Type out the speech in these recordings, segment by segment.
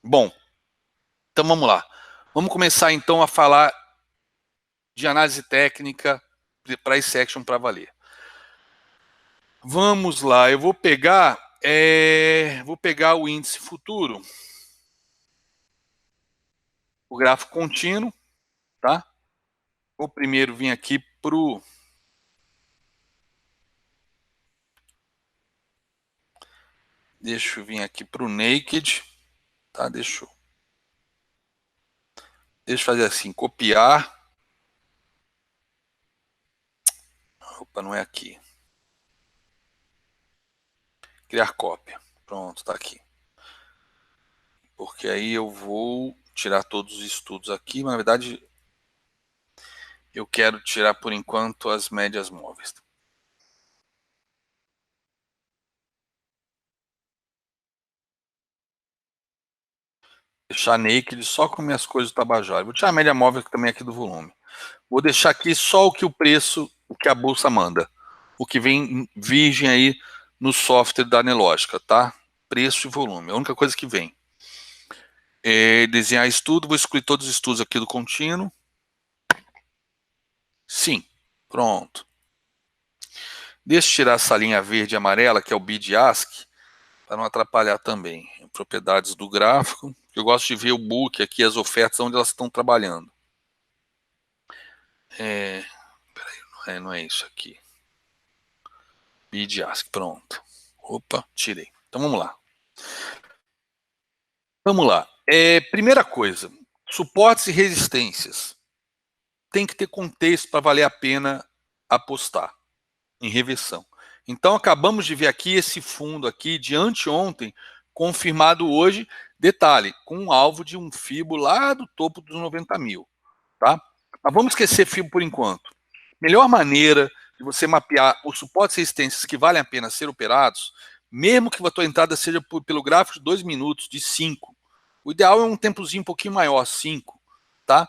Bom, então vamos lá. Vamos começar então a falar de análise técnica de price action para valer. Vamos lá, eu vou pegar o índice futuro, o gráfico contínuo, tá? Vou primeiro vir aqui pro deixa eu vir aqui pro naked, tá? Deixa eu fazer assim, copiar. Opa, não é aqui. Criar cópia. Pronto, tá aqui. Porque aí eu vou tirar todos os estudos aqui, mas na verdade eu quero tirar por enquanto as médias móveis. Deixar naked só com minhas coisas do Tabajara. Vou tirar a média móvel também aqui do volume. Vou deixar aqui só o que o que a bolsa manda. O que vem virgem aí no software da Nelogica, tá? Preço e volume. A única coisa que vem. Desenhar estudo. Vou excluir todos os estudos aqui do contínuo. Sim. Pronto. Deixa eu tirar essa linha verde e amarela, que é o bid ask, para não atrapalhar também. Propriedades do gráfico. Eu gosto de ver o book aqui, as ofertas, onde elas estão trabalhando. Peraí, não é isso aqui. Bid ask, pronto. Opa, tirei. Então vamos lá. Vamos lá. Primeira coisa, suportes e resistências. Tem que ter contexto para valer a pena apostar em reversão. Então acabamos de ver aqui esse fundo aqui de anteontem, confirmado hoje, detalhe, com um alvo de um FIBO lá do topo dos 90 mil. Tá? Mas vamos esquecer FIBO por enquanto. Melhor maneira de você mapear os suportes e resistências que valem a pena ser operados, mesmo que a tua entrada seja pelo gráfico de 2 minutos, de 5. O ideal é um tempozinho um pouquinho maior, 5. Tá?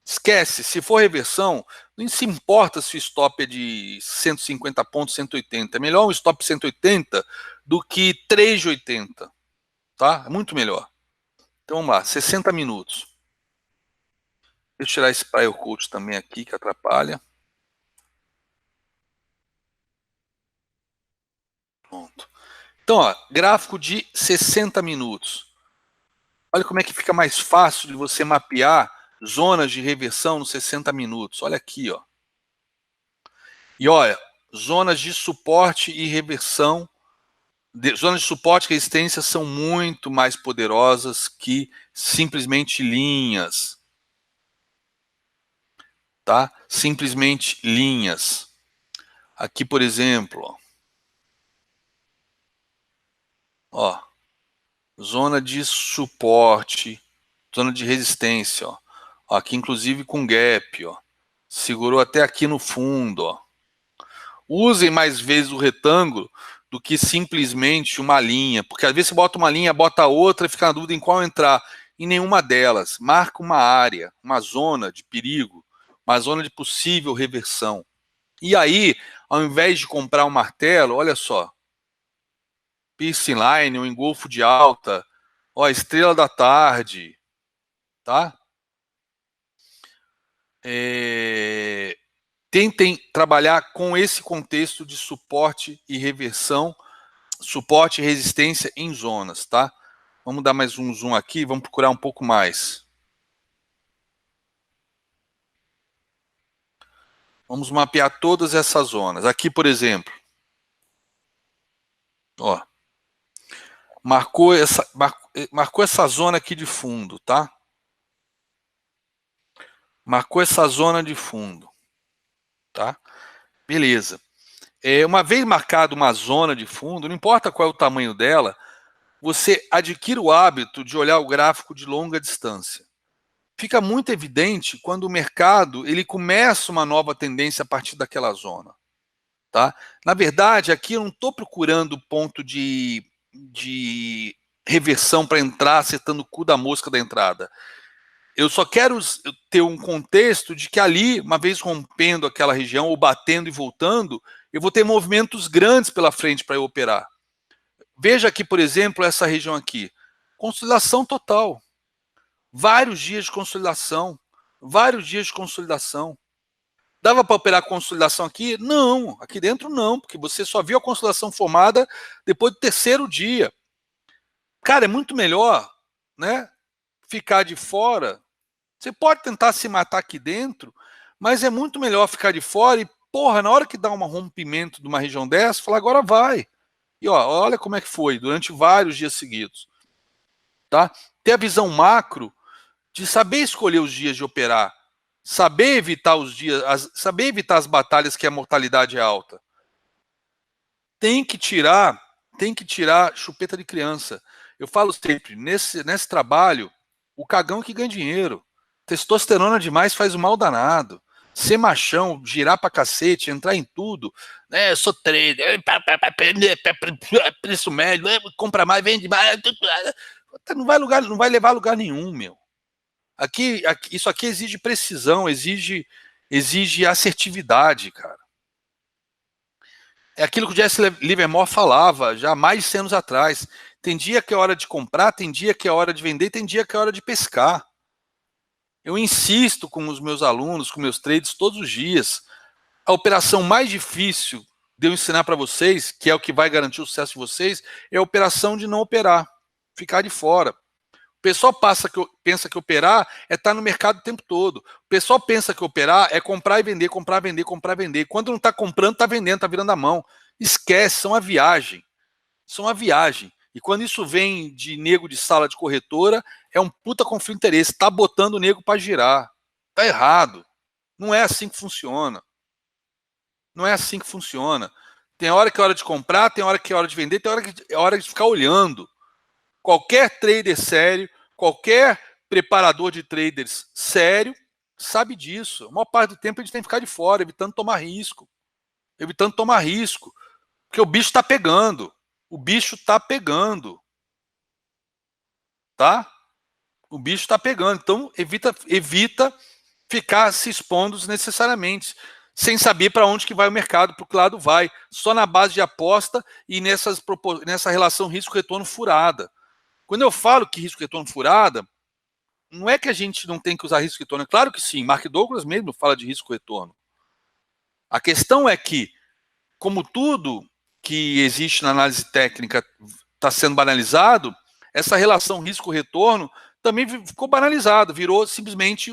Esquece, se for reversão, não se importa se o stop é de 150 pontos, 180. É melhor um stop 180 do que 3 de 80. Tá? É muito melhor. Então vamos lá, 60 minutos. Deixa eu tirar esse prior coach também aqui, que atrapalha. Pronto. Então, ó, gráfico de 60 minutos. Olha como é que fica mais fácil de você mapear zonas de reversão nos 60 minutos. Olha aqui, ó. E olha, zonas de suporte e reversão, zonas de suporte e resistência são muito mais poderosas que simplesmente linhas. Tá? Simplesmente linhas. Aqui, por exemplo, ó, zona de suporte, zona de resistência, ó. Aqui inclusive com gap, ó. Segurou até aqui no fundo, ó. Usem mais vezes o retângulo do que simplesmente uma linha, porque às vezes você bota uma linha, bota outra e fica na dúvida em qual entrar. Em nenhuma delas. Marca uma área, uma zona de perigo, uma zona de possível reversão. E aí, ao invés de comprar um martelo, olha só, piercing line, um engolfo de alta, ó, estrela da tarde, tá? Tentem trabalhar com esse contexto de suporte e reversão, suporte e resistência em zonas, tá? Vamos dar mais um zoom aqui, vamos procurar um pouco mais. Vamos mapear todas essas zonas. Aqui, por exemplo, ó, marcou essa zona aqui de fundo, tá? Marcou essa zona de fundo, tá? Beleza. Uma vez marcado uma zona de fundo, não importa qual é o tamanho dela, você adquire o hábito de olhar o gráfico de longa distância. Fica muito evidente quando o mercado ele começa uma nova tendência a partir daquela zona. Tá? Na verdade, aqui eu não estou procurando ponto de reversão para entrar, acertando o cu da mosca da entrada. Eu só quero ter um contexto de que ali, uma vez rompendo aquela região, ou batendo e voltando, eu vou ter movimentos grandes pela frente para eu operar. Veja aqui, por exemplo, essa região aqui. Consolidação total. Vários dias de consolidação. Vários dias de consolidação. Dava para operar consolidação aqui? Não, aqui dentro não, porque você só viu a consolidação formada depois do terceiro dia. Cara, é muito melhor, né, ficar de fora. Você pode tentar se matar aqui dentro, mas é muito melhor ficar de fora e, porra, na hora que dá um rompimento de uma região dessa, falar, agora vai. E ó, olha como é que foi, durante vários dias seguidos. Tá? Ter a visão macro de saber escolher os dias de operar, saber evitar os dias, saber evitar as batalhas que a mortalidade é alta. Tem que tirar chupeta de criança. Eu falo sempre, nesse trabalho, o cagão que ganha dinheiro. Testosterona demais faz um mal danado. Ser machão, girar pra cacete, entrar em tudo. Eu sou trader, preço médio, compra mais, vende mais. Não vai levar a lugar nenhum, meu. Isso aqui exige precisão, exige assertividade, cara. É aquilo que o Jesse Livermore falava já há mais de 100 anos atrás. Tem dia que é hora de comprar, tem dia que é hora de vender, tem dia que é hora de pescar. Eu insisto com os meus alunos, com meus traders todos os dias. A operação mais difícil de eu ensinar para vocês, que é o que vai garantir o sucesso de vocês, é a operação de não operar, ficar de fora. O pessoal pensa que operar é estar no mercado o tempo todo. O pessoal pensa que operar é comprar e vender, comprar, vender, comprar, vender. Quando não está comprando, está vendendo, está virando a mão. Esquece, são uma viagem. São uma viagem. E quando isso vem de nego de sala de corretora, é um puta conflito de interesse. Está botando o nego para girar. Está errado. Não é assim que funciona. Não é assim que funciona. Tem hora que é hora de comprar, tem hora que é hora de vender, tem hora que é hora de ficar olhando. Qualquer trader sério, qualquer preparador de traders sério, sabe disso. A maior parte do tempo a gente tem que ficar de fora, evitando tomar risco. Evitando tomar risco. Porque o bicho está pegando. O bicho está pegando. Tá? O bicho está pegando. Então, evita ficar se expondo desnecessariamente, sem saber para onde que vai o mercado, para que lado vai. Só na base de aposta e nessa relação risco-retorno furada. Quando eu falo que risco-retorno furada, não é que a gente não tem que usar risco-retorno. É claro que sim, Mark Douglas mesmo fala de risco-retorno. A questão é que, como tudo que existe na análise técnica está sendo banalizado, essa relação risco-retorno também ficou banalizado, virou simplesmente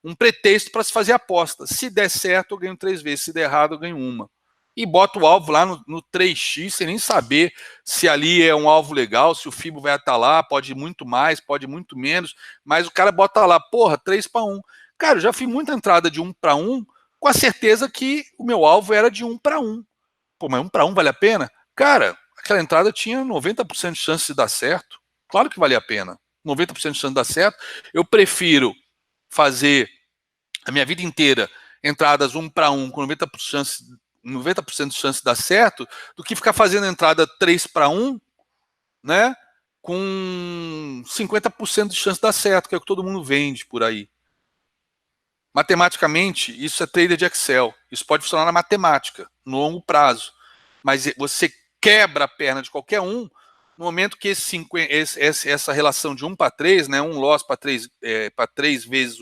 um pretexto para se fazer aposta. Se der certo, eu ganho 3 vezes, se der errado, eu ganho uma. E bota o alvo lá no 3x, sem nem saber se ali é um alvo legal, se o FIBO vai estar lá, pode ir muito mais, pode ir muito menos, mas o cara bota lá, porra, 3-1. Cara, eu já fiz muita entrada de 1-1, com a certeza que o meu alvo era de 1-1. Pô, mas 1-1 vale a pena? Cara, aquela entrada tinha 90% de chance de dar certo. Claro que vale a pena. 90% de chance de dar certo. Eu prefiro fazer a minha vida inteira entradas 1-1 com 90% de chance de dar certo, do que ficar fazendo entrada 3-1, né, com 50% de chance de dar certo, que é o que todo mundo vende por aí. Matematicamente, isso é trader de Excel. Isso pode funcionar na matemática, no longo prazo. Mas você quebra a perna de qualquer um no momento que essa relação de 1-3, né, um loss para 3 vezes,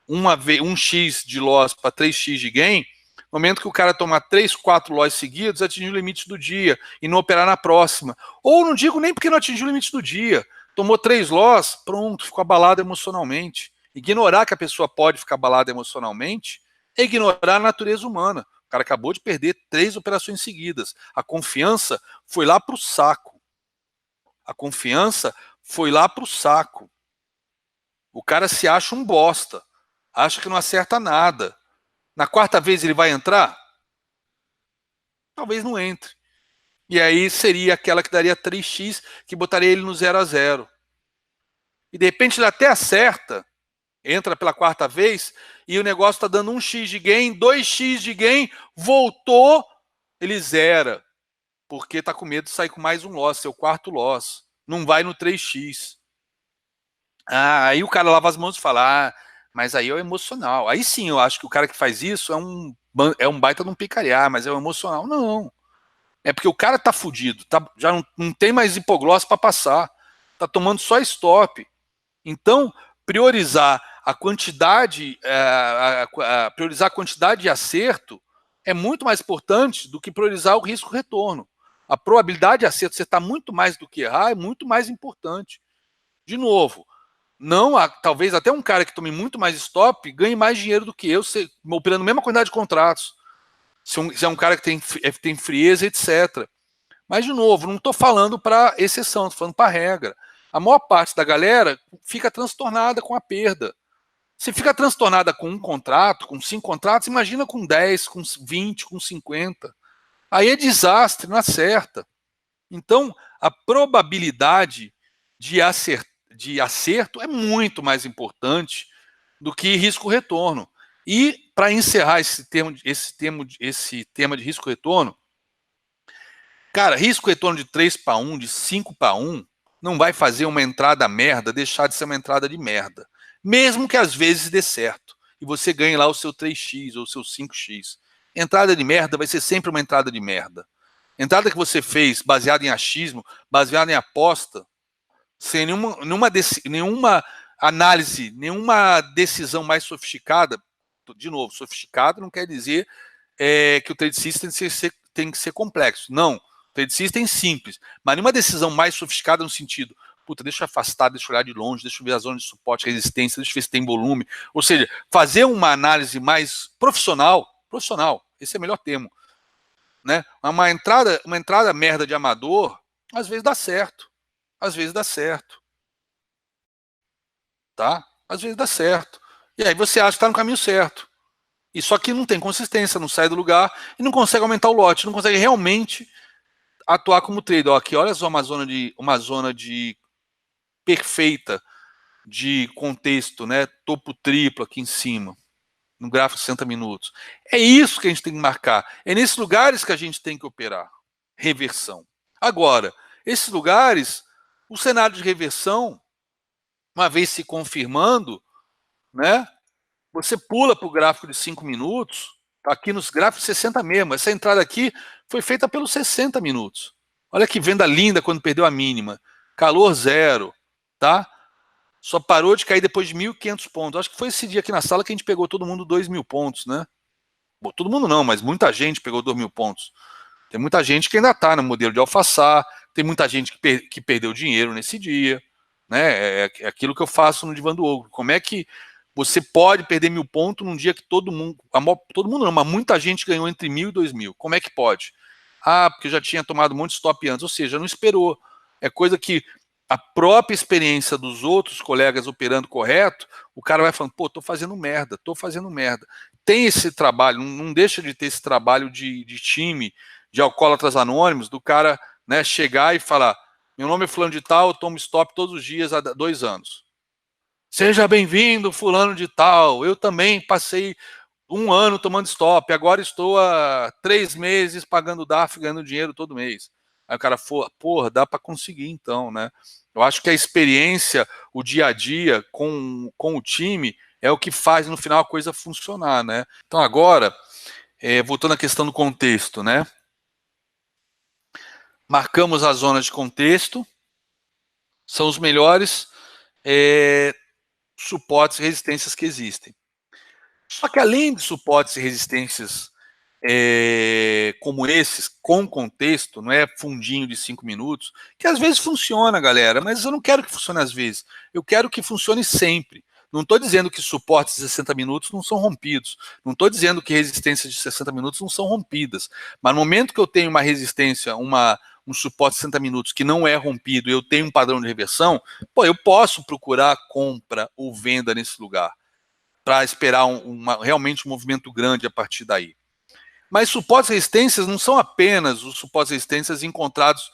1x de loss para 3x de gain, no momento que o cara tomar 3-4 loss seguidos, atingir o limite do dia e não operar na próxima. Ou não digo nem porque não atingiu o limite do dia. Tomou 3 loss, pronto, ficou abalado emocionalmente. Ignorar que a pessoa pode ficar abalada emocionalmente é ignorar a natureza humana. O cara acabou de perder 3 operações seguidas. A confiança foi lá para o saco. A confiança foi lá para o saco. O cara se acha um bosta. Acha que não acerta nada. Na 4ª vez ele vai entrar? Talvez não entre. E aí seria aquela que daria 3x, que botaria ele no 0-0. E de repente ele até acerta, entra pela 4ª vez, e o negócio está dando 1x de gain, 2x de gain, voltou, ele zera. Porque está com medo de sair com mais um loss, seu 4º loss. Não vai no 3x. Aí o cara lava as mãos e fala, mas aí é o emocional. Aí sim, eu acho que o cara que faz isso é um baita de um picarear, mas é o emocional. Não. É porque o cara tá fudido, já não tem mais hipoglose para passar. está tomando só stop. Então, priorizar a quantidade, priorizar a quantidade de acerto é muito mais importante do que priorizar o risco-retorno. A probabilidade de acerto, você está muito mais do que errar, é muito mais importante. De novo, não, talvez até um cara que tome muito mais stop ganhe mais dinheiro do que eu, operando a mesma quantidade de contratos. Se é um cara que tem frieza, etc. Mas, de novo, não estou falando para exceção, estou falando para regra. A maior parte da galera fica transtornada com a perda. Se fica transtornada com um contrato, com 5 contratos, imagina com 10, com 20, com 50. Aí é desastre, não acerta. Então, a probabilidade de acerto é muito mais importante do que risco-retorno. E, para encerrar esse tema de risco-retorno, cara, risco-retorno de 3-1, de 5-1, não vai fazer uma entrada merda deixar de ser uma entrada de merda. Mesmo que às vezes dê certo. E você ganhe lá o seu 3x ou o seu 5x. Entrada de merda vai ser sempre uma entrada de merda. Entrada que você fez baseada em achismo, baseada em aposta, sem nenhuma análise, nenhuma decisão mais sofisticada. De novo, sofisticado não quer dizer que o trade system tem que ser complexo. Não. Trade system simples, mas nenhuma decisão mais sofisticada no sentido, puta, deixa eu afastar, deixa eu olhar de longe, deixa eu ver a zona de suporte, resistência, deixa eu ver se tem volume. Ou seja, fazer uma análise mais profissional, esse é o melhor termo, né? Uma entrada merda de amador, às vezes dá certo, tá? Às vezes dá certo. E aí você acha que está no caminho certo. E só que não tem consistência, não sai do lugar e não consegue aumentar o lote, não consegue realmente atuar como trader. Ó, aqui, olha só uma zona de perfeita de contexto, né? Topo triplo aqui em cima, no gráfico de 60 minutos. É isso que a gente tem que marcar. É nesses lugares que a gente tem que operar. Reversão. Agora, esses lugares, o cenário de reversão, uma vez se confirmando, né? Você pula para o gráfico de 5 minutos, tá aqui nos gráficos 60 mesmo. Essa entrada aqui foi feita pelos 60 minutos. Olha que venda linda quando perdeu a mínima. Calor zero, tá? Só parou de cair depois de 1.500 pontos. Acho que foi esse dia aqui na sala que a gente pegou todo mundo 2.000 pontos, né? Bom, todo mundo não, mas muita gente pegou 2.000 pontos. Tem muita gente que ainda está no modelo de alfaçar, tem muita gente que perdeu dinheiro nesse dia, né? É aquilo que eu faço no Divã do Ogro. Como é que você pode perder 1.000 pontos num dia que todo mundo não, mas muita gente ganhou entre 1.000 e 2.000? Como é que pode? Ah, porque já tinha tomado um monte de stop antes, ou seja, não esperou. É coisa que a própria experiência dos outros colegas operando correto, o cara vai falando, pô, tô fazendo merda. Tem esse trabalho, não deixa de ter esse trabalho de time, de alcoólatras anônimos, do cara, né, chegar e falar, meu nome é fulano de tal, eu tomo stop todos os dias há 2 anos. Seja bem-vindo, fulano de tal, eu também passei 1 ano tomando stop, agora estou há 3 meses pagando DARF, ganhando dinheiro todo mês. Aí o cara falou, porra, dá para conseguir então, né? Eu acho que a experiência, o dia a dia com o time é o que faz no final a coisa funcionar, né? Então agora, voltando à questão do contexto, né? Marcamos as zonas de contexto, são os melhores suportes e resistências que existem. Só que além de suportes e resistências como esses, com contexto, não é fundinho de 5 minutos, que às vezes funciona, galera, mas eu não quero que funcione às vezes, eu quero que funcione sempre. Não estou dizendo que suportes de 60 minutos não são rompidos, não estou dizendo que resistências de 60 minutos não são rompidas, mas no momento que eu tenho uma resistência, um suporte de 60 minutos que não é rompido e eu tenho um padrão de reversão, pô, eu posso procurar compra ou venda nesse lugar, para esperar realmente um movimento grande a partir daí. Mas suportes e resistências não são apenas os suportes e resistências encontrados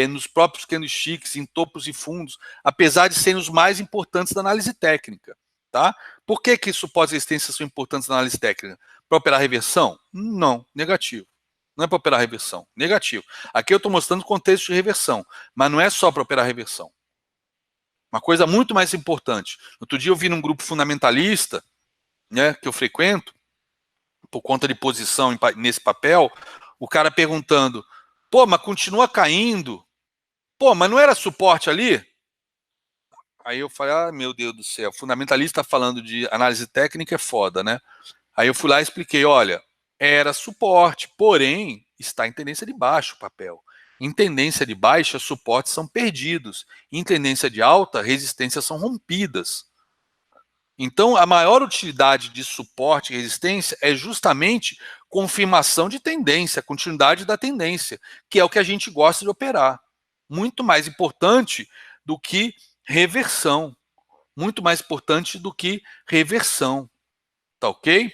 nos próprios candlesticks, em topos e fundos, apesar de serem os mais importantes da análise técnica. Tá? Por que suportes e resistências são importantes na análise técnica? Para operar reversão? Não, negativo. Não é para operar reversão, negativo. Aqui eu estou mostrando o contexto de reversão, mas não é só para operar reversão. Uma coisa muito mais importante. Outro dia eu vi num grupo fundamentalista, né, que eu frequento, por conta de posição nesse papel, o cara perguntando, pô, mas continua caindo, Pô, mas não era suporte ali? Aí eu falei, ah, meu Deus do céu, fundamentalista falando de análise técnica é foda, né? Aí eu fui lá e expliquei, olha, era suporte, porém, está em tendência de baixa o papel. Em tendência de baixa, suportes são perdidos. Em tendência de alta, resistências são rompidas. Então, a maior utilidade de suporte e resistência é justamente confirmação de tendência, continuidade da tendência, que é o que a gente gosta de operar. Muito mais importante do que reversão. Muito mais importante do que reversão. Tá ok?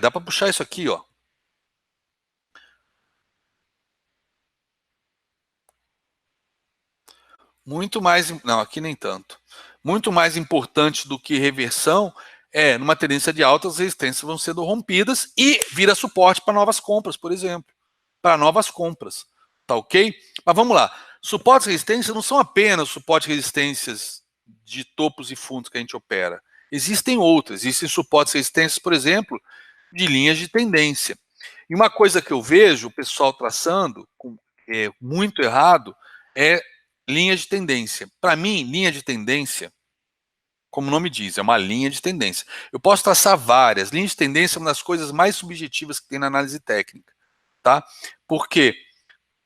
Dá para puxar isso aqui, ó. Muito mais, não, aqui nem tanto. Muito mais importante do que reversão é, numa tendência de alta, as resistências vão sendo rompidas e vira suporte para novas compras, por exemplo. Para novas compras. Tá ok? Mas vamos lá. Suportes e resistências não são apenas suportes e resistências de topos e fundos que a gente opera. Existem outras. Existem suportes e resistências, por exemplo, de linhas de tendência. E uma coisa que eu vejo o pessoal traçando, muito errado, é linha de tendência. Para mim, linha de tendência, como o nome diz, é uma linha de tendência. Eu posso traçar várias. Linha de tendência é uma das coisas mais subjetivas que tem na análise técnica. Tá? Porque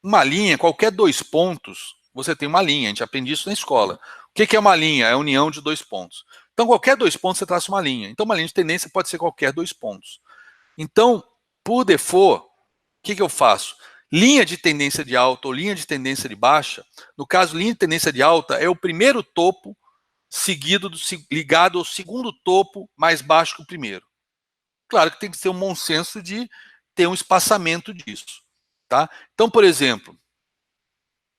uma linha, qualquer dois pontos, você tem uma linha. A gente aprende isso na escola. O que é uma linha? É a união de dois pontos. Então, qualquer dois pontos, você traça uma linha. Então, uma linha de tendência pode ser qualquer dois pontos. Então, por default, o que eu faço? Linha de tendência de alta ou linha de tendência de baixa, no caso, linha de tendência de alta é o primeiro topo seguido ligado ao segundo topo mais baixo que o primeiro. Claro que tem que ter um bom senso de ter um espaçamento disso. Tá? Então, por exemplo,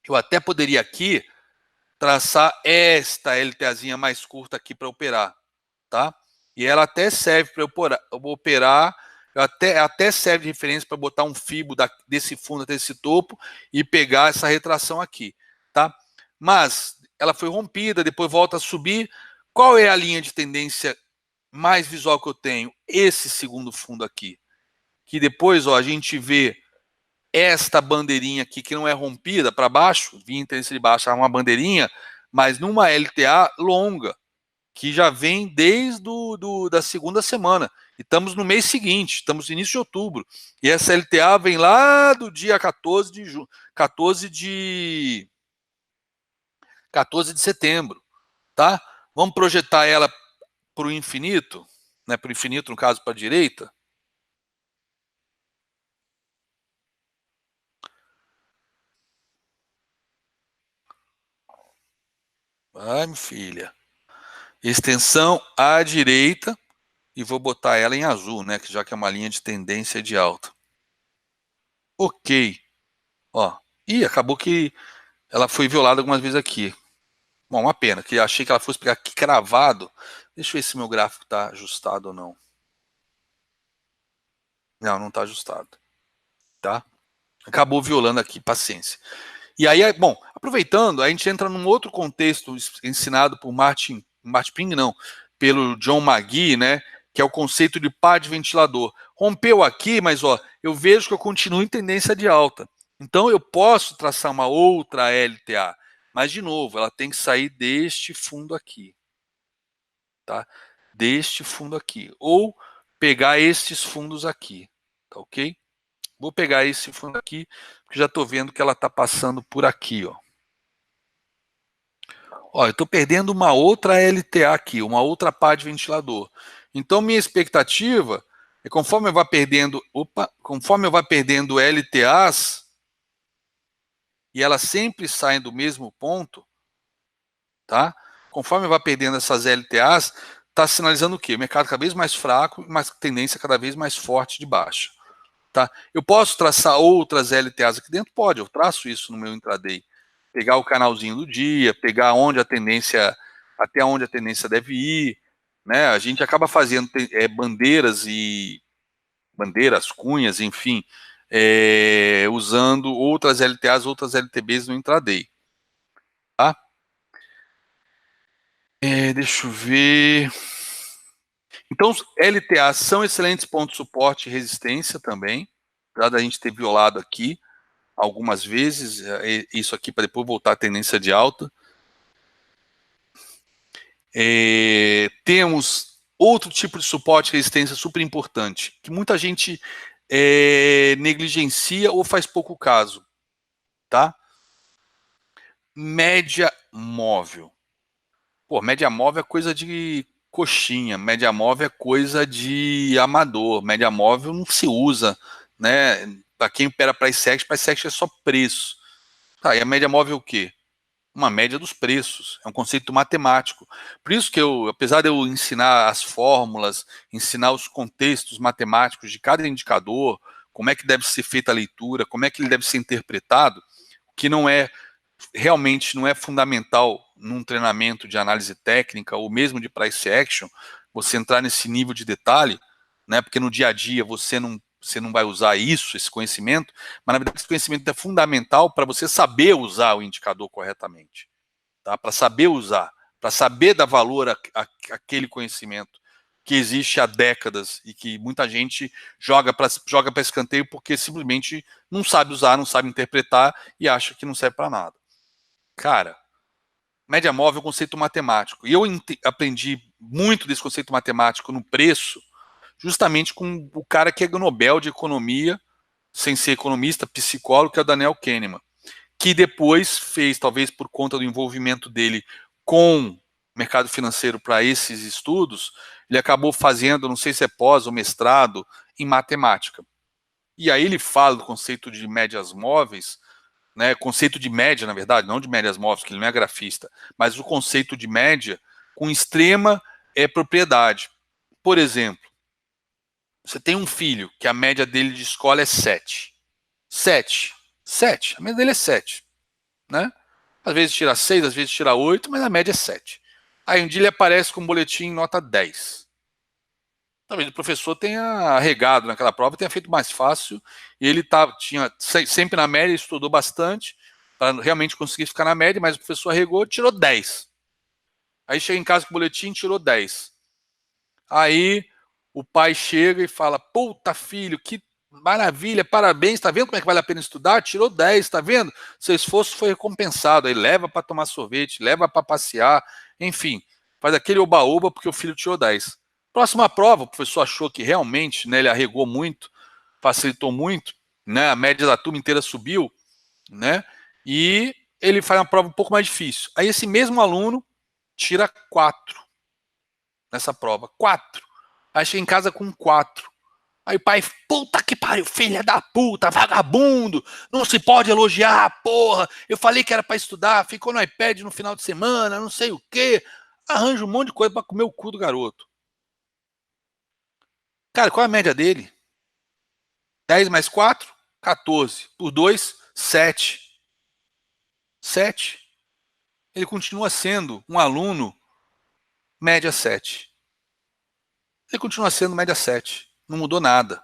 eu até poderia aqui traçar esta LTAzinha mais curta aqui para operar. Tá? E ela até serve para eu operar, até serve de referência para botar um fibo desse fundo até esse topo e pegar essa retração aqui, tá? Mas ela foi rompida, depois volta a subir. Qual é a linha de tendência mais visual que eu tenho? Esse segundo fundo aqui, que depois, ó, a gente vê esta bandeirinha aqui que não é rompida para baixo, vinha em tendência de baixo, é uma bandeirinha, mas numa LTA longa, que já vem desde da segunda semana. E estamos no mês seguinte, estamos no início de outubro. E essa LTA vem lá do dia 14 de junho, 14 de setembro, tá? Vamos projetar ela para o infinito, né? Para o infinito, no caso, para a direita. Ai, minha filha. Extensão à direita. E vou botar ela em azul, né? Já que é uma linha de tendência de alta. Ok. Ó. Ih, acabou que ela foi violada algumas vezes aqui. Bom, uma pena, que achei que ela fosse pegar aqui cravado. Deixa eu ver se meu gráfico está ajustado ou não. Não, não está ajustado. Tá? Acabou violando aqui, paciência. E aí, bom, aproveitando, a gente entra num outro contexto ensinado por Martin Ping, não, pelo John McGee, né? Que é o conceito de par de ventilador. Rompeu aqui, mas ó, eu vejo que eu continuo em tendência de alta. Então eu posso traçar uma outra LTA. Mas, de novo, ela tem que sair deste fundo aqui. Tá? Deste fundo aqui. Ou pegar estes fundos aqui. Tá ok? Vou pegar esse fundo aqui, porque já estou vendo que ela está passando por aqui. Ó, eu estou perdendo uma outra LTA aqui, uma outra pá de ventilador. Então, minha expectativa é conforme eu vá perdendo, conforme eu vá perdendo LTAs, e elas sempre saem do mesmo ponto, tá? Conforme eu vá perdendo essas LTAs, está sinalizando o quê? O mercado cada vez mais fraco, mas tendência cada vez mais forte de baixa. Tá? Eu posso traçar outras LTAs aqui dentro? Pode, eu traço isso no meu intraday. Pegar o canalzinho do dia, pegar onde a tendência, até onde a tendência deve ir. Né? A gente acaba fazendo bandeiras, cunhas, enfim, usando outras LTAs, outras LTBs no intraday. Tá? Deixa eu ver. Então, LTAs são excelentes pontos de suporte e resistência também, apesar da gente ter violado aqui. algumas vezes, isso aqui para depois voltar à tendência de alta. Temos outro tipo de suporte e resistência super importante, que muita gente negligencia ou faz pouco caso, tá? Média móvel. Pô, média móvel é coisa de coxinha, média móvel é coisa de amador, média móvel não se usa, né? Para quem opera price action é só preço. Tá, e a média móvel é o quê? Uma média dos preços, é um conceito matemático. Por isso que eu, apesar de eu ensinar as fórmulas, ensinar os contextos matemáticos de cada indicador, como é que deve ser feita a leitura, como é que ele deve ser interpretado, que não é realmente não é fundamental num treinamento de análise técnica ou mesmo de price action, você entrar nesse nível de detalhe, né? Porque no dia a dia você não vai usar isso, esse conhecimento, mas na verdade esse conhecimento é fundamental para você saber usar o indicador corretamente, tá? Para saber usar, para saber dar valor àquele conhecimento que existe há décadas e que muita gente joga para escanteio porque simplesmente não sabe usar, não sabe interpretar e acha que não serve para nada. Cara, média móvel é um conceito matemático. E eu aprendi muito desse conceito matemático no preço, justamente com o cara que é Nobel de Economia, sem ser economista, psicólogo, que é o Daniel Kahneman, que depois fez, talvez por conta do envolvimento dele com o mercado financeiro para esses estudos, ele acabou fazendo, não sei se é pós ou mestrado, em matemática. E aí ele fala do conceito de médias móveis, né, conceito de média, na verdade, não de médias móveis, que ele não é grafista, mas o conceito de média com extrema propriedade. Por exemplo, você tem um filho que a média dele de escola é 7. 7. 7. A média dele é 7. Né? Às vezes tira 6, às vezes tira 8, mas a média é 7. Aí um dia ele aparece com um boletim nota 10. Talvez o professor tenha arregado naquela prova, tenha feito mais fácil, e ele tinha sempre na média, estudou bastante, para realmente conseguir ficar na média, mas o professor arregou, tirou 10. Aí chega em casa com o boletim, tirou 10. Aí o pai chega e fala, puta filho, que maravilha, parabéns, tá vendo como é que vale a pena estudar? Tirou 10, tá vendo? Seu esforço foi recompensado, aí leva para tomar sorvete, leva para passear, enfim, faz aquele oba-oba porque o filho tirou 10. Próxima prova, o professor achou que realmente, né, ele arregou muito, facilitou muito, né, a média da turma inteira subiu, né, e ele faz uma prova um pouco mais difícil. Aí esse mesmo aluno tira 4 nessa prova, 4. Aí chega em casa com 4. Aí o pai, puta que pariu, filha da puta, vagabundo, não se pode elogiar, porra, eu falei que era para estudar, ficou no iPad no final de semana, não sei o quê, arranja um monte de coisa para comer o cu do garoto. Cara, qual é a média dele? 10 mais 4, 14. Por 2, 7. 7. Ele continua sendo um aluno média 7. Ele continua sendo média 7. Não mudou nada.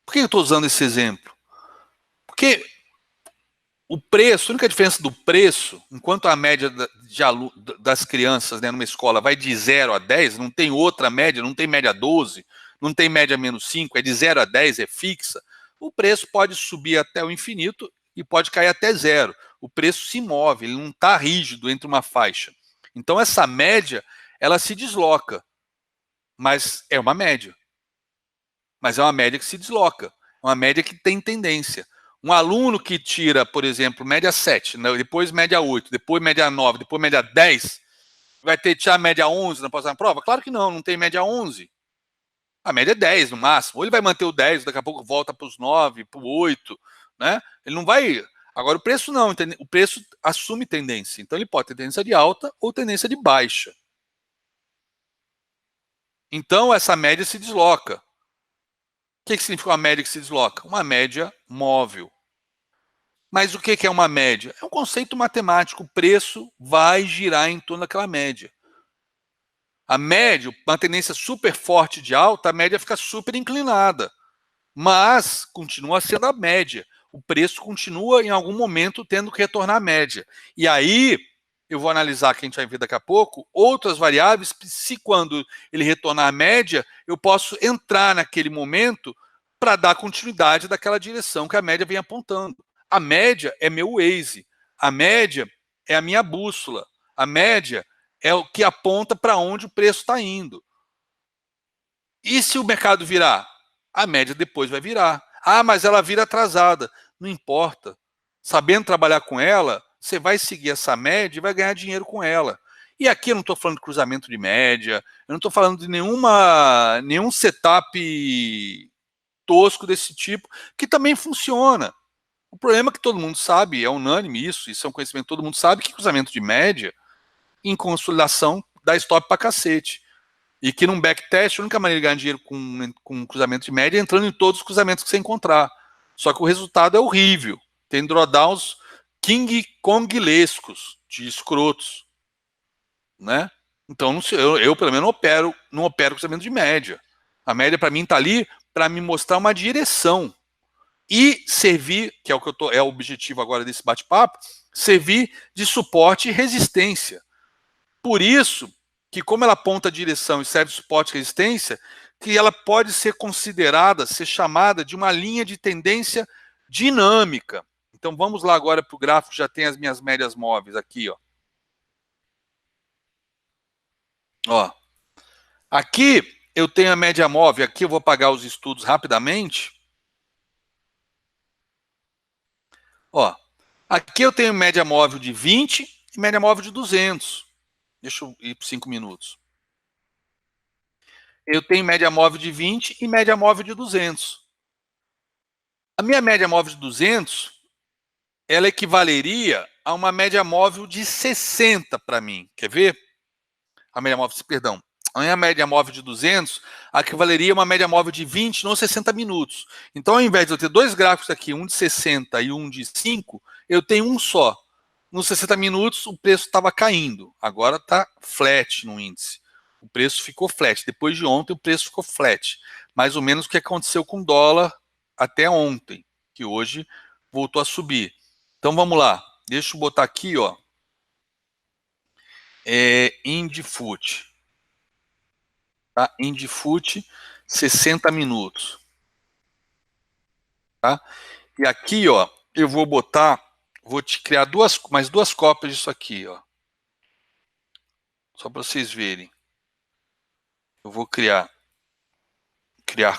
Por que eu estou usando esse exemplo? Porque o preço, a única diferença do preço, enquanto a média das crianças, né, numa escola vai de 0 a 10, não tem outra média, não tem média 12, não tem média menos 5, é de 0 a 10, é fixa, o preço pode subir até o infinito e pode cair até 0. O preço se move, ele não está rígido entre uma faixa. Então essa média, ela se desloca, mas é uma média. Mas é uma média que se desloca, é uma média que tem tendência. Um aluno que tira, por exemplo, média 7, né, depois média 8, depois média 9, depois média 10, vai ter que tirar média 11 na próxima prova? Claro que não, não tem média 11. A média é 10 no máximo. Ou ele vai manter o 10, daqui a pouco volta para os 9, para o 8, né? Ele não vai... Agora o preço não, o preço assume tendência. Então ele pode ter tendência de alta ou tendência de baixa. Então essa média se desloca. O que significa uma média que se desloca? Uma média móvel. Mas o que é uma média? É um conceito matemático. O preço vai girar em torno daquela média. A média, uma tendência super forte de alta, a média fica super inclinada. Mas continua sendo a média. O preço continua, em algum momento, tendo que retornar à média. E aí, eu vou analisar, que a gente vai ver daqui a pouco, outras variáveis, se quando ele retornar à média, eu posso entrar naquele momento para dar continuidade daquela direção que a média vem apontando. A média é meu Waze, a média é a minha bússola, a média é o que aponta para onde o preço está indo. E se o mercado virar? A média depois vai virar. Ah, mas ela vira atrasada. Não importa. Sabendo trabalhar com ela, você vai seguir essa média e vai ganhar dinheiro com ela. E aqui eu não estou falando de cruzamento de média, eu não estou falando de nenhum setup tosco desse tipo, que também funciona. O problema é que todo mundo sabe, é unânime isso é um conhecimento que todo mundo sabe, que cruzamento de média, em consolidação, dá stop pra cacete. E que num backtest, a única maneira de ganhar dinheiro com cruzamento de média é entrando em todos os cruzamentos que você encontrar. Só que o resultado é horrível. Tem drawdowns King Konglescos, de escrotos. Né? Então, não sei, eu pelo menos não opero cruzamento de média. A média para mim está ali para me mostrar uma direção. E servir, que é é o objetivo agora desse bate-papo, servir de suporte e resistência. Por isso que, como ela aponta a direção e serve de suporte e resistência, que ela pode ser considerada, ser chamada de uma linha de tendência dinâmica. Então vamos lá agora para o gráfico, já tem as minhas médias móveis aqui, ó. Ó. Aqui eu tenho a média móvel, aqui eu vou apagar os estudos rapidamente. Ó, aqui eu tenho média móvel de 20 e média móvel de 200. Deixa eu ir por 5 minutos. Eu tenho média móvel de 20 e média móvel de 200. A minha média móvel de 200, ela equivaleria a uma média móvel de 60 para mim. Quer ver? A média móvel, perdão. A minha média móvel de 200 equivaleria a uma média móvel de 20 nos 60 minutos. Então, ao invés de eu ter dois gráficos aqui, um de 60 e um de 5, eu tenho um só. Nos 60 minutos, o preço estava caindo. Agora está flat no índice. O preço ficou flat. Depois de ontem, o preço ficou flat. Mais ou menos o que aconteceu com o dólar até ontem, que hoje voltou a subir. Então, vamos lá. Deixa eu botar aqui, ó. Indifut. Tá? Indifut, 60 minutos. Tá? E aqui, ó, eu vou botar, vou te criar mais duas cópias disso aqui, ó. Só para vocês verem. Eu vou criar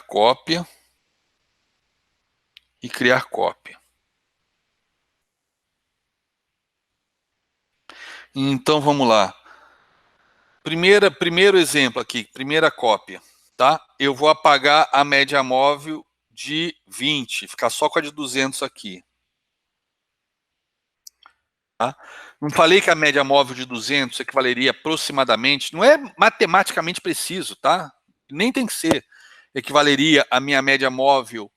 cópia e criar cópia. Então vamos lá. Primeiro exemplo aqui, primeira cópia, tá? Eu vou apagar a média móvel de 20, ficar só com a de 200 aqui. Tá? Não falei que a média móvel de 200 equivaleria aproximadamente, não é matematicamente preciso, tá? Nem tem que ser. Equivaleria a minha média móvel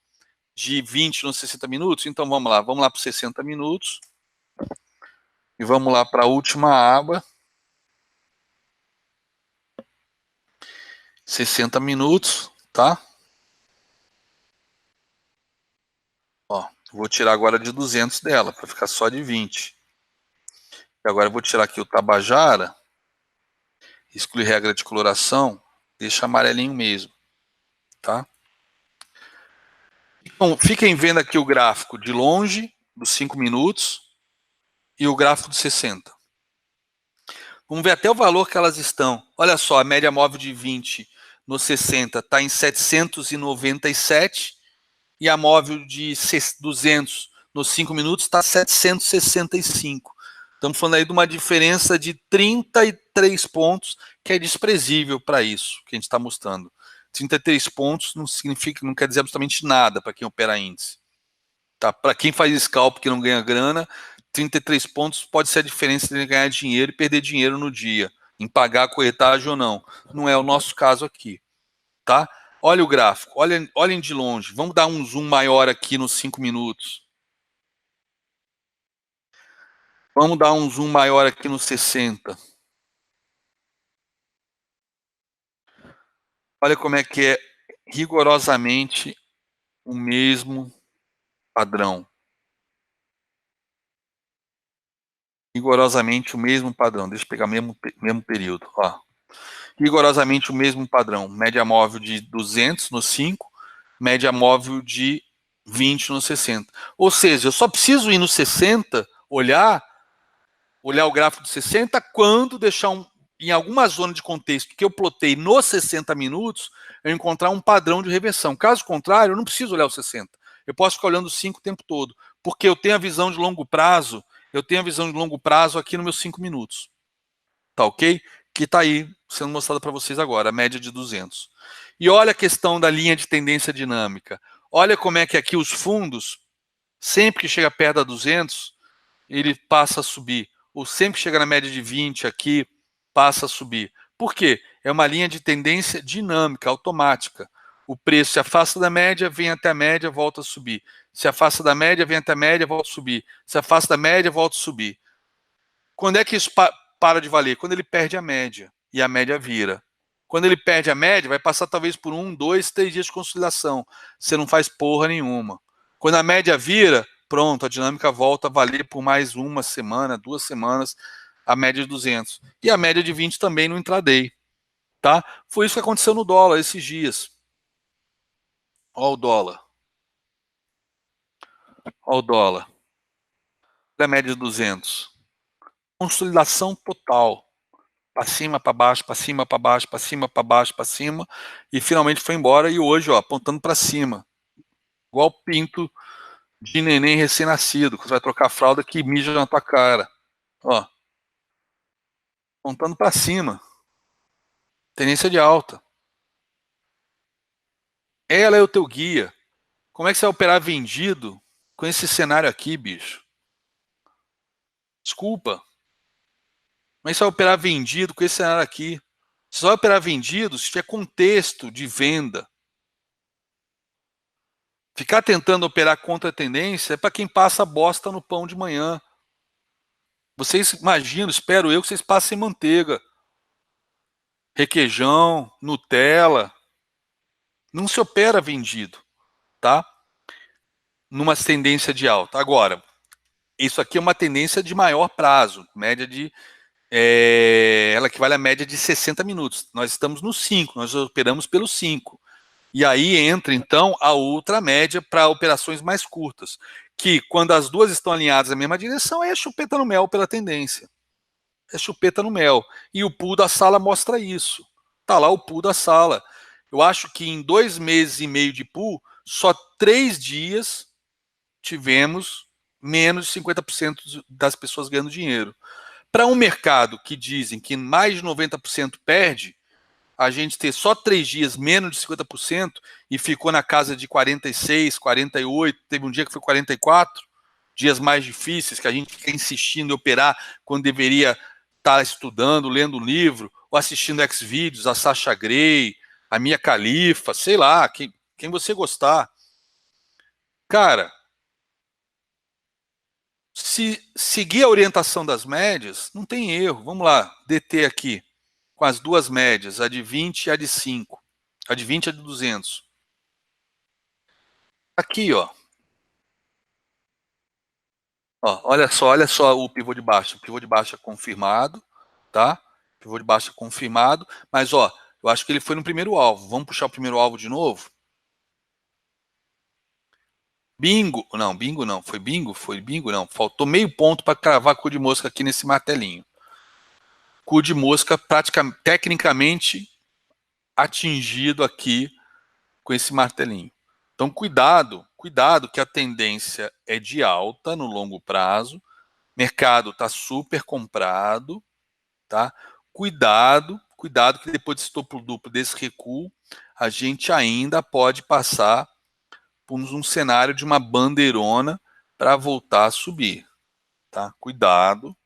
de 20 nos 60 minutos? Então vamos lá para os 60 minutos. E vamos lá para a última aba. 60 minutos, tá? Ó, vou tirar agora de 200 dela, para ficar só de 20. E agora eu vou tirar aqui o Tabajara, excluir regra de coloração, deixa amarelinho mesmo, tá? Então, fiquem vendo aqui o gráfico de longe, dos 5 minutos, e o gráfico de 60. Vamos ver até o valor que elas estão. Olha só, a média móvel de 20 no 60 está em 797, e a móvel de 200 nos 5 minutos está 765. Estamos falando aí de uma diferença de 33 pontos, que é desprezível para isso que a gente está mostrando. 33 pontos não significa, não quer dizer absolutamente nada para quem opera índice. Tá? Para quem faz scalp que não ganha grana, 33 pontos pode ser a diferença entre ganhar dinheiro e perder dinheiro no dia, em pagar a corretagem ou não. Não é o nosso caso aqui. Tá? Olha o gráfico, olhem de longe. Vamos dar um zoom maior aqui nos 5 minutos. Vamos dar um zoom maior aqui nos 60. Olha como é que é rigorosamente o mesmo padrão. Rigorosamente o mesmo padrão. Deixa eu pegar o mesmo período. Ó. Rigorosamente o mesmo padrão. Média móvel de 200 no 5 média móvel de 20 no 60. Ou seja, eu só preciso ir no 60, olhar o gráfico de 60 quando deixar em alguma zona de contexto que eu plotei nos 60 minutos, eu encontrar um padrão de reversão. Caso contrário, eu não preciso olhar os 60. Eu posso ficar olhando os 5 o tempo todo, porque eu tenho a visão de longo prazo, aqui nos meus 5 minutos. Tá ok? Que está aí sendo mostrado para vocês agora, a média de 200. E olha a questão da linha de tendência dinâmica. Olha como é que aqui os fundos, sempre que chega perto da 200, ele passa a subir. Ou sempre que chega na média de 20 aqui, passa a subir. Por quê? É uma linha de tendência dinâmica, automática. O preço se afasta da média, vem até a média, volta a subir. Se afasta da média, vem até a média, volta a subir. Se afasta da média, volta a subir. Quando é que isso para de valer? Quando ele perde a média e a média vira. Quando ele perde a média, vai passar talvez por 1, 2, 3 dias de consolidação. Você não faz porra nenhuma. Quando a média vira, pronto, a dinâmica volta a valer por mais uma semana, 2 semanas, a média de 200. E a média de 20 também no intraday. Tá? Foi isso que aconteceu no dólar esses dias. Olha o dólar. Olha o dólar. Da média de 200. Consolidação total. Para cima, para baixo, para cima, para baixo, para cima, para baixo, para cima, e finalmente foi embora. E hoje, ó, apontando para cima, igual pinto de neném recém-nascido, que você vai trocar a fralda que mija na tua cara, ó, apontando para cima, tendência de alta. Ela é o teu guia. Como é que você vai operar vendido com esse cenário aqui, bicho? Desculpa, como é que você vai operar vendido com esse cenário aqui? Você só vai operar vendido se tiver contexto de venda. Ficar tentando operar contra a tendência é para quem passa bosta no pão de manhã. Vocês imaginam, espero eu, que vocês passem manteiga, requeijão, Nutella. Não se opera vendido, tá? Numa tendência de alta. Agora, isso aqui é uma tendência de maior prazo, média de... ela equivale à média de 60 minutos. Nós estamos no 5, nós operamos pelo 5. E aí entra, então, a outra média para operações mais curtas, que quando as duas estão alinhadas na mesma direção, é chupeta no mel pela tendência. É chupeta no mel. E o pool da sala mostra isso. Tá lá o pool da sala. Eu acho que em 2 meses e meio de pool, só 3 dias tivemos menos de 50% das pessoas ganhando dinheiro. Para um mercado que dizem que mais de 90% perde, a gente ter só 3 dias menos de 50% e ficou na casa de 46, 48, teve um dia que foi 44, dias mais difíceis, que a gente fica insistindo em operar quando deveria estar estudando, lendo livro, ou assistindo Xvideos, a Sasha Grey, a Mia Khalifa, sei lá, quem você gostar. Cara, se seguir a orientação das médias, não tem erro. Vamos lá, DT aqui, com as duas médias, a de 20 e a de 5. A de 20 e a de 200. Aqui, ó. Ó, olha só o pivô de baixa. O pivô de baixa confirmado, tá? Pivô de baixa confirmado. Mas, ó, eu acho que ele foi no primeiro alvo. Vamos puxar o primeiro alvo de novo? Bingo. Não, bingo não. Foi bingo? Foi bingo não. Faltou meio ponto para cravar cu de mosca aqui nesse martelinho. Cu de mosca praticamente, tecnicamente atingido aqui com esse martelinho. Então, cuidado que a tendência é de alta no longo prazo. Mercado está super comprado, tá? Cuidado que depois desse topo duplo, desse recuo, a gente ainda pode passar por um cenário de uma bandeirona para voltar a subir, tá? Cuidado.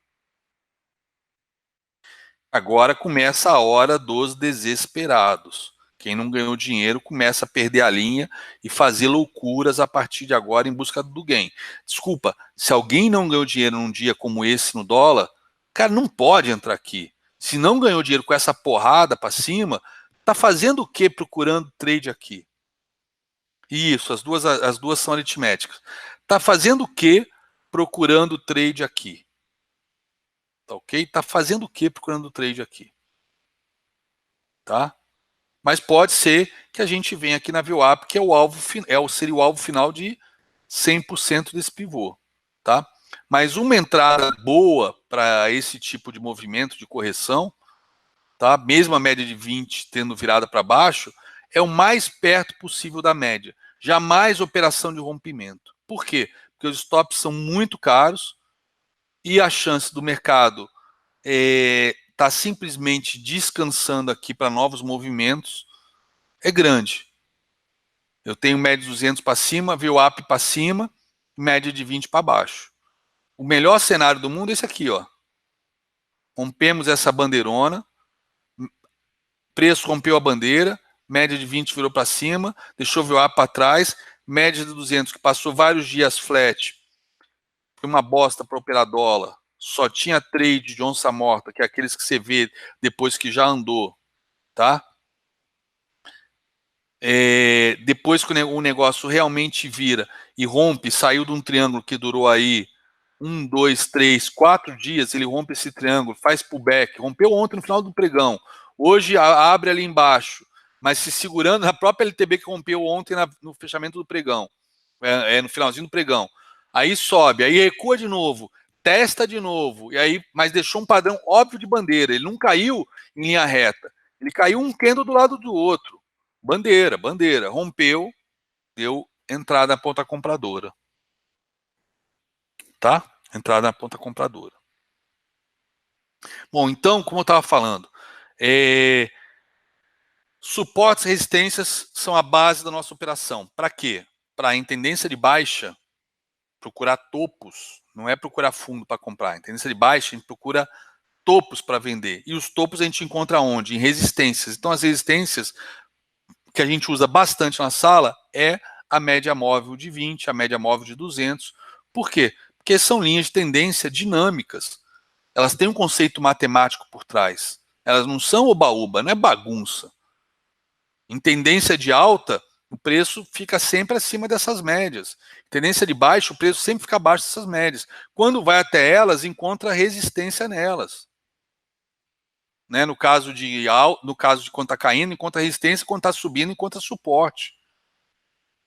Agora começa a hora dos desesperados. Quem não ganhou dinheiro começa a perder a linha e fazer loucuras a partir de agora em busca do gain. Desculpa, se alguém não ganhou dinheiro num dia como esse no dólar, cara, não pode entrar aqui. Se não ganhou dinheiro com essa porrada para cima, tá fazendo o que procurando trade aqui? Isso, as duas são aritméticas. Tá fazendo o que procurando trade aqui? Tá ok? Tá fazendo o que procurando trade aqui? Tá? Mas pode ser que a gente venha aqui na VWAP, que é o alvo, seria o alvo final de 100% desse pivô, tá? Mas uma entrada boa para esse tipo de movimento de correção, tá? Mesmo a média de 20 tendo virada para baixo, é o mais perto possível da média. Jamais operação de rompimento. Por quê? Porque os stops são muito caros e a chance do mercado tá simplesmente descansando aqui para novos movimentos é grande. Eu tenho média de 200 para cima, VWAP para cima, média de 20 para baixo. O melhor cenário do mundo é esse aqui, ó. Rompemos essa bandeirona, preço rompeu a bandeira, média de 20 virou para cima, deixou o VWAP para trás, média de 200 que passou vários dias flat, foi uma bosta para operar dólar, só tinha trade de onça morta, que é aqueles que você vê depois que já andou, tá? Depois que o negócio realmente vira e rompe, saiu de um triângulo que durou aí 1, 2, 3, 4 dias, ele rompe esse triângulo, faz pullback, rompeu ontem no final do pregão, hoje abre ali embaixo, mas se segurando na própria LTB que rompeu ontem no fechamento do pregão, no finalzinho do pregão, aí sobe, aí recua de novo, testa de novo, e aí, mas deixou um padrão óbvio de bandeira, ele não caiu em linha reta, ele caiu um candle do lado do outro, bandeira, rompeu, deu entrada na ponta compradora, tá? Entrada na ponta compradora. Bom, então, como eu estava falando, suportes e resistências são a base da nossa operação. Para quê? Para em tendência de baixa, procurar topos, não é procurar fundo para comprar. Em tendência de baixa, a gente procura topos para vender. E os topos a gente encontra onde? Em resistências. Então, as resistências que a gente usa bastante na sala é a média móvel de 20, a média móvel de 200. Por quê? Porque são linhas de tendência dinâmicas. Elas têm um conceito matemático por trás. Elas não são oba-oba, não é bagunça. Em tendência de alta, o preço fica sempre acima dessas médias. Em tendência de baixa, o preço sempre fica abaixo dessas médias. Quando vai até elas, encontra resistência nelas. Né? No caso de quando está caindo, encontra resistência, quando está subindo, encontra suporte.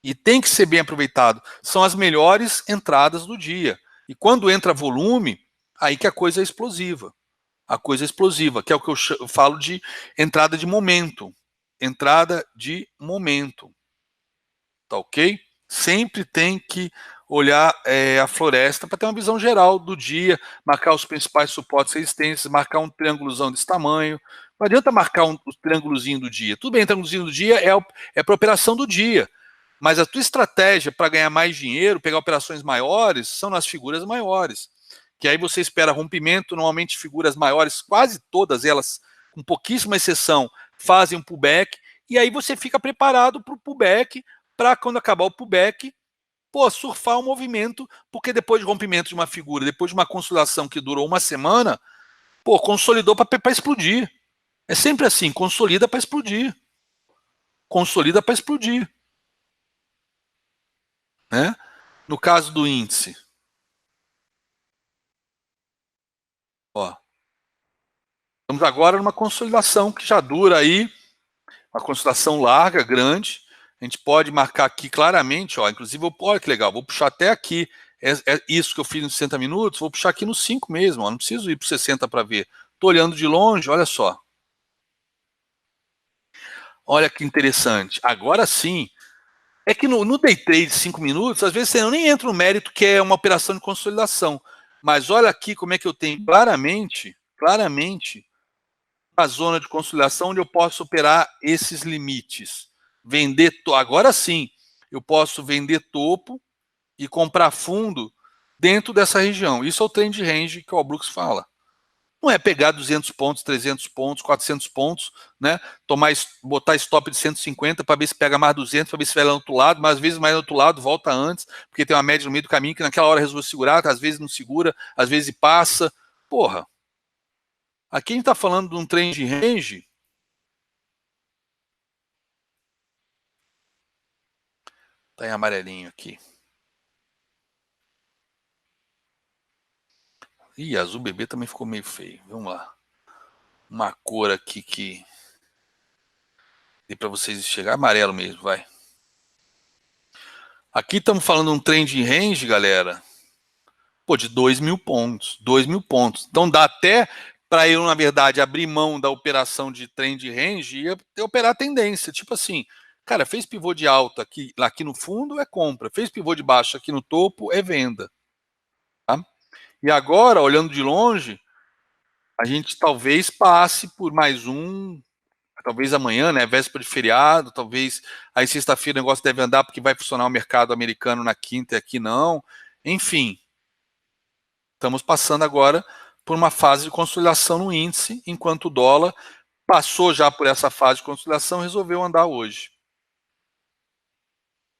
E tem que ser bem aproveitado. São as melhores entradas do dia. E quando entra volume, aí que a coisa é explosiva. A coisa é explosiva, que é o que eu falo de entrada de momento. Entrada de momento. Tá ok? Sempre tem que olhar a floresta para ter uma visão geral do dia, marcar os principais suportes e resistências, marcar um triângulozão desse tamanho. Não adianta marcar um triângulozinho do dia. Tudo bem, o triângulozinho do dia é para operação do dia. Mas a tua estratégia para ganhar mais dinheiro, pegar operações maiores, são nas figuras maiores. Que aí você espera rompimento, normalmente figuras maiores, quase todas elas, com pouquíssima exceção, fazem um pullback, e aí você fica preparado para o pullback, para quando acabar o pullback, surfar o movimento, porque depois de rompimento de uma figura, depois de uma consolidação que durou uma semana, consolidou para explodir. É sempre assim, consolida para explodir. Consolida para explodir. Né? No caso do índice, ó, estamos agora numa consolidação que já dura aí, uma consolidação larga, grande. A gente pode marcar aqui claramente, ó, inclusive, olha que legal, vou puxar até aqui, isso que eu fiz nos 60 minutos, vou puxar aqui nos 5 mesmo, ó, não preciso ir para 60 para ver. Estou olhando de longe, olha só. Olha que interessante. Agora sim, é que no day trade de 5 minutos, às vezes você nem entra no mérito que é uma operação de consolidação. Mas olha aqui como é que eu tenho claramente, a zona de consolidação onde eu posso operar esses limites. Vender, agora sim, eu posso vender topo e comprar fundo dentro dessa região. Isso é o trend range que o Brooks fala. Não é pegar 200 pontos, 300 pontos, 400 pontos, né? Botar stop de 150 para ver se pega mais 200, para ver se vai lá no outro lado, mas às vezes mais no outro lado volta antes, porque tem uma média no meio do caminho que naquela hora resolveu segurar, às vezes não segura, às vezes passa. Porra, aqui a gente está falando de um trend range. Tá em amarelinho aqui. Ih, azul bebê também ficou meio feio. Vamos lá. Uma cor aqui que E para vocês enxergar, amarelo mesmo, vai. Aqui estamos falando um trend range, galera, pô, de 2.000 pontos, 2.000 pontos. Então dá até para eu, na verdade, abrir mão da operação de trend range e operar tendência. Tipo assim, cara, fez pivô de alta aqui no fundo, é compra. Fez pivô de baixo aqui no topo, é venda. Tá? E agora, olhando de longe, a gente talvez passe por mais talvez amanhã, né, véspera de feriado, talvez aí sexta-feira o negócio deve andar porque vai funcionar o mercado americano na quinta e aqui não. Enfim, estamos passando agora por uma fase de consolidação no índice, enquanto o dólar passou já por essa fase de consolidação e resolveu andar hoje.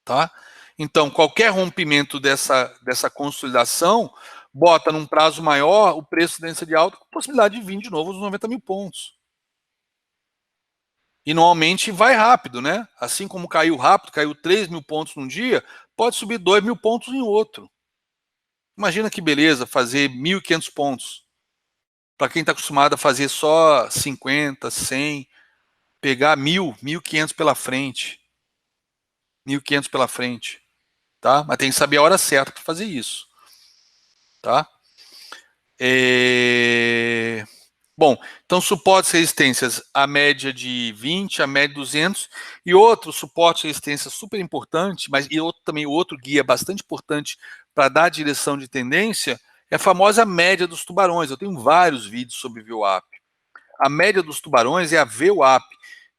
Tá? Então, qualquer rompimento dessa consolidação bota num prazo maior o preço de tendência de alta com possibilidade de vir de novo aos 90.000 pontos. E normalmente vai rápido, né? Assim como caiu rápido, caiu 3.000 pontos num dia, pode subir 2.000 pontos em outro. Imagina que beleza fazer 1.500 pontos. Para quem está acostumado a fazer só 50, 100, pegar 1.000, 1.500 pela frente. 1.500 pela frente. Tá? Mas tem que saber a hora certa para fazer isso. Tá? Bom, então suportes e resistências, a média de 20, a média de 200, e outro suporte e resistência super importante, mas e outro guia bastante importante para dar direção de tendência, é a famosa média dos tubarões. Eu tenho vários vídeos sobre VWAP. A média dos tubarões é a VWAP.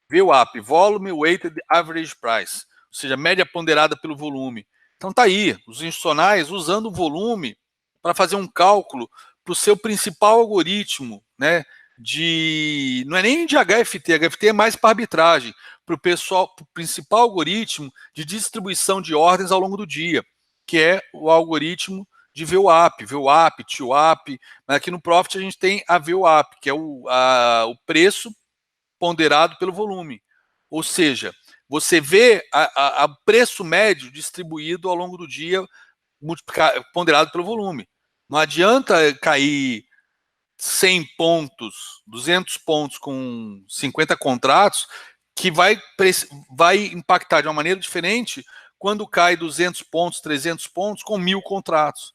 VWAP, Volume Weighted Average Price, ou seja, média ponderada pelo volume. Então tá aí, os institucionais usando o volume para fazer um cálculo para o seu principal algoritmo, né? Não é nem de HFT é mais para arbitragem, para o principal algoritmo de distribuição de ordens ao longo do dia, que é o algoritmo de VWAP, VWAP, TWAP, mas aqui no Profit a gente tem a VWAP, que é o preço ponderado pelo volume. Ou seja, você vê o preço médio distribuído ao longo do dia, ponderado pelo volume. Não adianta cair 100 pontos, 200 pontos com 50 contratos, que vai impactar de uma maneira diferente quando cai 200 pontos, 300 pontos com 1.000 contratos.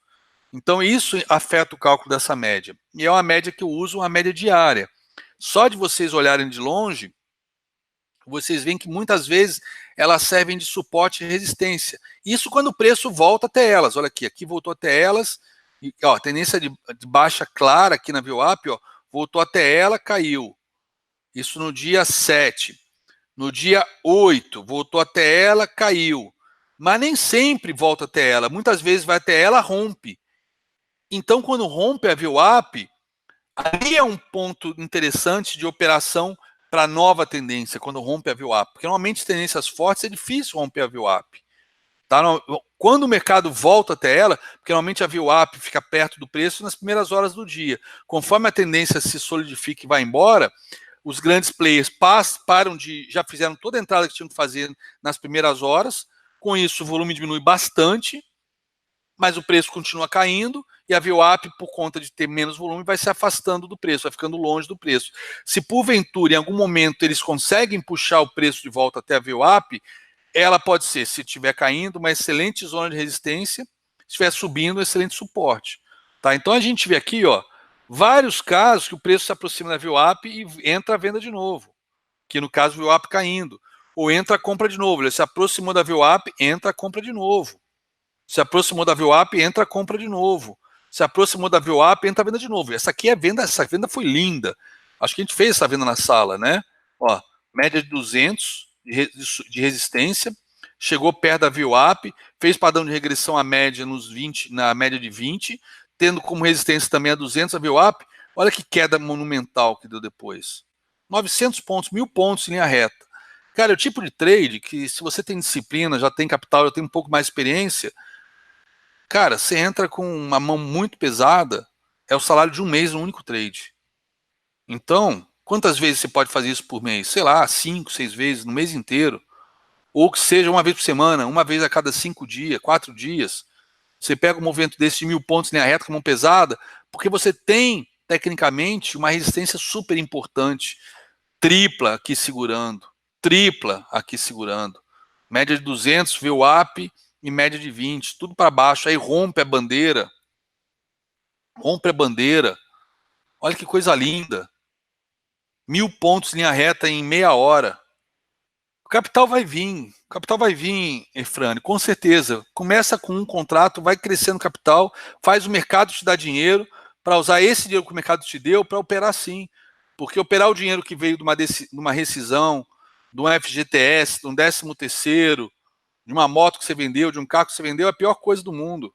Então isso afeta o cálculo dessa média. E é uma média que eu uso, uma média diária. Só de vocês olharem de longe, vocês veem que muitas vezes elas servem de suporte e resistência. Isso quando o preço volta até elas. Olha aqui voltou até elas, e, ó, tendência de baixa clara aqui na VWAP, ó, voltou até ela, caiu. Isso no dia 7. No dia 8, voltou até ela, caiu. Mas nem sempre volta até ela. Muitas vezes vai até ela, rompe. Então, quando rompe a VWAP, ali é um ponto interessante de operação para nova tendência, quando rompe a VWAP. Porque normalmente tendências fortes é difícil romper a VWAP. Tá? Quando o mercado volta até ela, porque normalmente a VWAP fica perto do preço nas primeiras horas do dia. Conforme a tendência se solidifica e vai embora, os grandes players já fizeram toda a entrada que tinham que fazer nas primeiras horas. Com isso, o volume diminui bastante, mas o preço continua caindo e a VWAP, por conta de ter menos volume, vai se afastando do preço, vai ficando longe do preço. Se porventura, em algum momento, eles conseguem puxar o preço de volta até a VWAP, ela pode ser, se estiver caindo, uma excelente zona de resistência, se estiver subindo, um excelente suporte. Tá? Então a gente vê aqui, ó, vários casos que o preço se aproxima da VWAP e entra a venda de novo, que no caso o VWAP caindo, ou entra a compra de novo. Ele se aproximou da VWAP, entra a compra de novo. Se aproximou da VWAP, entra a compra de novo. Se aproximou da VWAP, entra a venda de novo. Essa venda foi linda. Acho que a gente fez essa venda na sala, né? Ó, média de 200 de resistência, chegou perto da VWAP, fez padrão de regressão à média na média de 20, tendo como resistência também a 200 a VWAP. Olha que queda monumental que deu depois. 900 pontos, 1.000 pontos em linha reta. Cara, é o tipo de trade que, se você tem disciplina, já tem capital, já tem um pouco mais de experiência, cara, você entra com uma mão muito pesada, é o salário de um mês no único trade. Então, quantas vezes você pode fazer isso por mês? Sei lá, 5, 6 vezes no mês inteiro. Ou que seja uma vez por semana, uma vez a cada 5 dias, 4 dias. Você pega um movimento desse de 1.000 pontos em linha reta com mão pesada, porque você tem, tecnicamente, uma resistência super importante, tripla aqui segurando. tripla aqui segurando. Média de 200, VWAP e média de 20, tudo para baixo. Aí rompe a bandeira. Rompe a bandeira. Olha que coisa linda. 1000 pontos linha reta em meia hora. O capital vai vir, Efrânio, com certeza. Começa com um contrato, vai crescendo capital, faz o mercado te dar dinheiro para usar esse dinheiro que o mercado te deu para operar sim. Porque operar o dinheiro que veio de uma rescisão, de um FGTS, de um 13º, de uma moto que você vendeu, de um carro que você vendeu, é a pior coisa do mundo.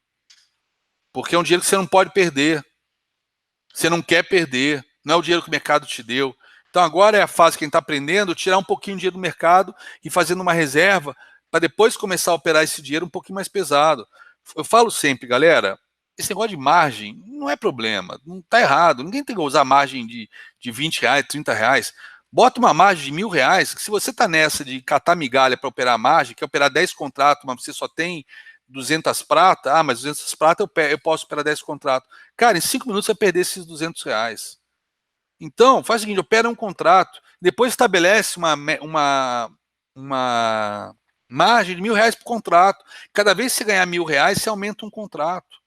Porque é um dinheiro que você não pode perder. Você não quer perder. Não é o dinheiro que o mercado te deu. Então agora é a fase que a gente está aprendendo, tirar um pouquinho de dinheiro do mercado e fazendo uma reserva para depois começar a operar esse dinheiro um pouquinho mais pesado. Eu falo sempre, galera, esse negócio de margem não é problema, não está errado. Ninguém tem que usar margem de 20 reais, 30 reais. Bota uma margem de R$ 1.000, que se você está nessa de catar migalha para operar a margem, quer operar 10 contratos, mas você só tem 200 prata, mas 200 prata eu posso operar 10 contratos. Cara, em 5 minutos você vai perder esses R$ 200. Então, faz o seguinte, opera um contrato, depois estabelece uma margem de R$ 1.000 por contrato. Cada vez que você ganhar R$ 1.000, você aumenta um contrato.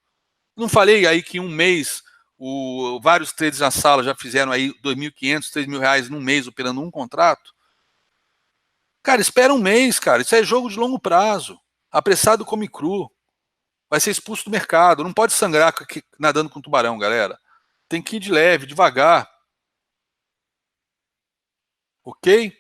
Não falei aí que em um mês, vários traders na sala já fizeram aí R$ 2.500, R$ 3.000 num mês operando um contrato? Cara, espera um mês, cara. Isso é jogo de longo prazo. Apressado come cru. Vai ser expulso do mercado. Não pode sangrar nadando com tubarão, galera. Tem que ir de leve, devagar. Ok?